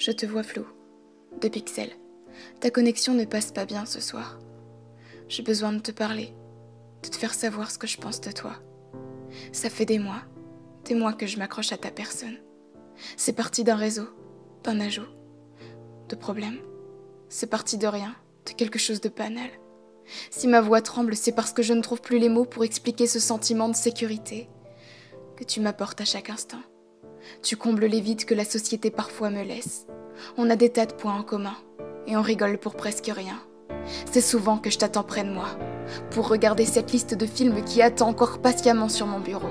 Je te vois flou, de pixels. Ta connexion ne passe pas bien ce soir. J'ai besoin de te parler, de te faire savoir ce que je pense de toi. Ça fait des mois que je m'accroche à ta personne. C'est parti d'un réseau, d'un ajout, de problèmes. C'est parti de rien, de quelque chose de banal. Si ma voix tremble, c'est parce que je ne trouve plus les mots pour expliquer ce sentiment de sécurité que tu m'apportes à chaque instant. Tu combles les vides que la société parfois me laisse. On a des tas de points en commun et on rigole pour presque rien. C'est souvent que je t'attends près de moi pour regarder cette liste de films qui attend encore patiemment sur mon bureau.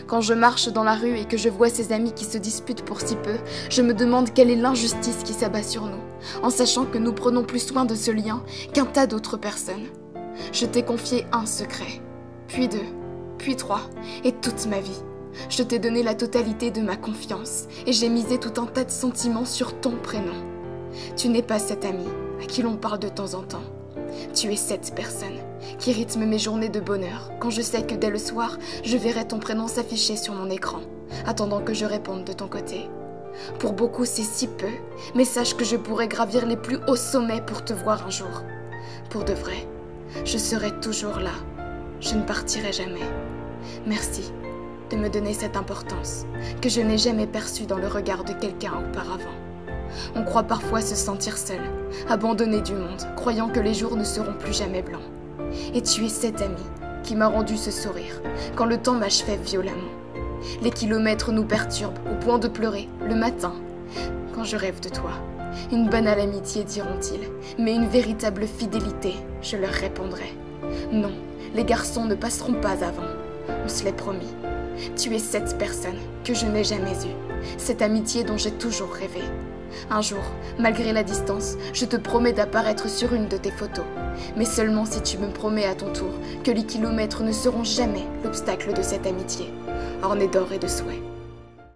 Quand je marche dans la rue et que je vois ces amis qui se disputent pour si peu, je me demande quelle est l'injustice qui s'abat sur nous, en sachant que nous prenons plus soin de ce lien qu'un tas d'autres personnes. Je t'ai confié un secret, puis deux, puis trois, et toute ma vie. Je t'ai donné la totalité de ma confiance, et j'ai misé tout un tas de sentiments sur ton prénom. Tu n'es pas cette amie à qui l'on parle de temps en temps. Tu es cette personne qui rythme mes journées de bonheur quand je sais que dès le soir, je verrai ton prénom s'afficher sur mon écran, attendant que je réponde de ton côté. Pour beaucoup, c'est si peu, mais sache que je pourrais gravir les plus hauts sommets pour te voir un jour. Pour de vrai, je serai toujours là. Je ne partirai jamais. Merci de me donner cette importance que je n'ai jamais perçue dans le regard de quelqu'un auparavant. On croit parfois se sentir seul, abandonné du monde, croyant que les jours ne seront plus jamais blancs. Et tu es cet ami qui m'a rendu ce sourire quand le temps m'achevait violemment. Les kilomètres nous perturbent au point de pleurer le matin quand je rêve de toi. Une banale amitié, diront-ils, mais une véritable fidélité, je leur répondrai. Non, les garçons ne passeront pas avant, on se l'est promis. Tu es cette personne que je n'ai jamais eue, cette amitié dont j'ai toujours rêvé. Un jour, malgré la distance, je te promets d'apparaître sur une de tes photos. Mais seulement si tu me promets à ton tour que les kilomètres ne seront jamais l'obstacle de cette amitié, ornée d'or et de souhaits.